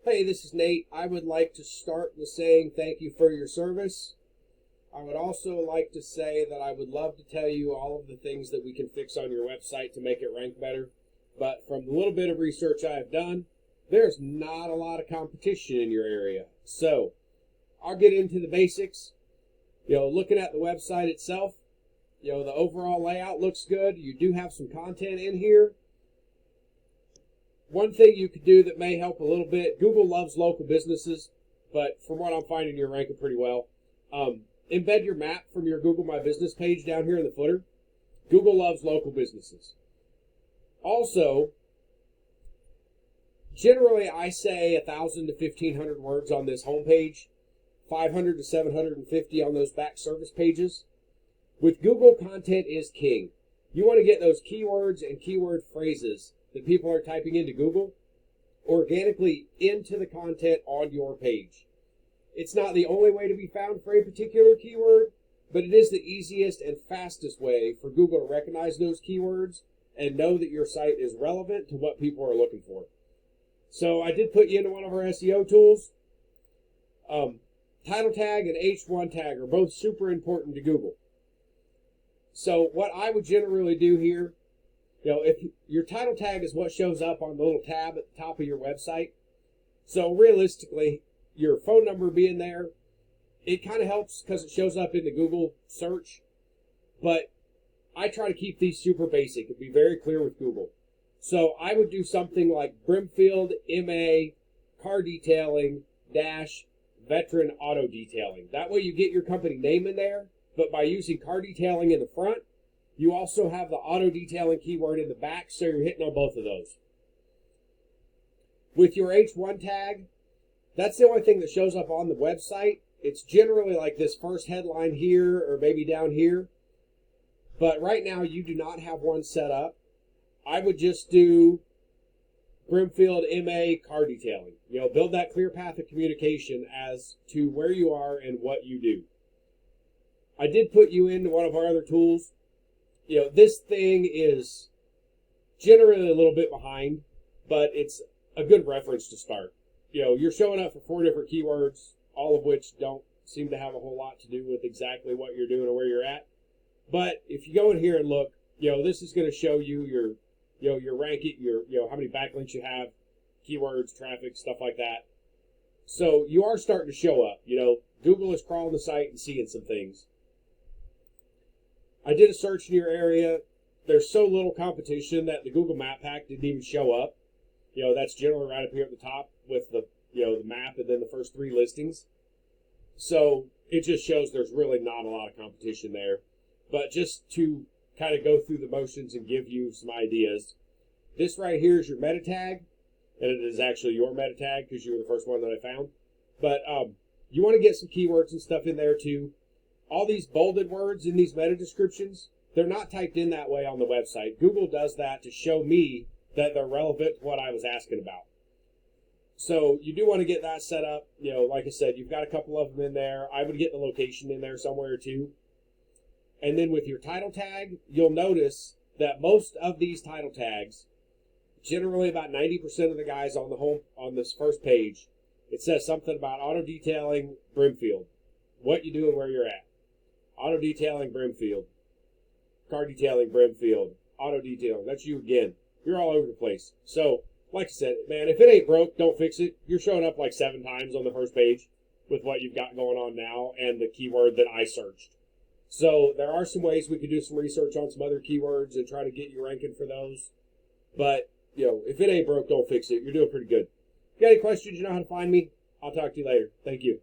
Hey, this is Nate. I would like to start with saying thank you for your service. I would also like to say that I would love to tell you all of the things that we can fix on your website to make it rank better. But from the little bit of research I have done, there's not a lot of competition in your area. So I'll get into the basics. Looking at the website itself, the overall layout looks good. You do have some content in here. One thing you could do that may help a little bit, Google loves local businesses, but from what I'm finding, you're ranking pretty well. Embed your map from your Google My Business page down here in the footer. Google loves local businesses. Also, generally I say 1,000 to 1,500 words on this homepage, 500 to 750 on those back service pages. With Google, content is king. You want to get those keywords and keyword phrases that people are typing into Google organically into the content on your page. It's not the only way to be found for a particular keyword, but it is the easiest and fastest way for Google to recognize those keywords and know that your site is relevant to what people are looking for. So I did put you into one of our SEO tools. Title tag and H1 tag are both super important to Google. So what I would generally do here, if your title tag is what shows up on the little tab at the top of your website, so realistically, your phone number being there, it kind of helps because it shows up in the Google search, but I try to keep these super basic and be very clear with Google. So I would do something like Brimfield, MA, car detailing, dash, veteran auto detailing. That way you get your company name in there, but by using car detailing in the front, you also have the auto detailing keyword in the back, so you're hitting on both of those. With your H1 tag, that's the only thing that shows up on the website. It's generally like this first headline here or maybe down here. But right now you do not have one set up. I would just do Brimfield MA car detailing. Build that clear path of communication as to where you are and what you do. I did put you into one of our other tools. This thing is generally a little bit behind, but it's a good reference to start. You're showing up for 4 different keywords, all of which don't seem to have a whole lot to do with exactly what you're doing or where you're at. But if you go in here and look, this is going to show you your ranking, how many backlinks you have, keywords, traffic, stuff like that. So you are starting to show up. Google is crawling the site and seeing some things. I did a search in your area. There's so little competition that the Google Map Pack didn't even show up. That's generally right up here at the top with the map and then the first 3 listings. So it just shows there's really not a lot of competition there. But just to kind of go through the motions and give you some ideas, this right here is your meta tag, and it is actually your meta tag because you were the first one that I found. But you want to get some keywords and stuff in there too. All these bolded words in these meta descriptions, they're not typed in that way on the website. Google does that to show me that they're relevant to what I was asking about. So you do want to get that set up. Like I said, you've got a couple of them in there. I would get the location in there somewhere too. And then with your title tag, you'll notice that most of these title tags, generally about 90% of the guys on this first page, it says something about auto detailing Brimfield, what you do and where you're at. Auto detailing Brimfield, car detailing Brimfield, auto detailing. That's you again. You're all over the place. So, like I said, man, if it ain't broke, don't fix it. You're showing up like 7 times on the first page with what you've got going on now and the keyword that I searched. So there are some ways we could do some research on some other keywords and try to get you ranking for those. But, if it ain't broke, don't fix it. You're doing pretty good. If you got any questions, you know how to find me. I'll talk to you later. Thank you.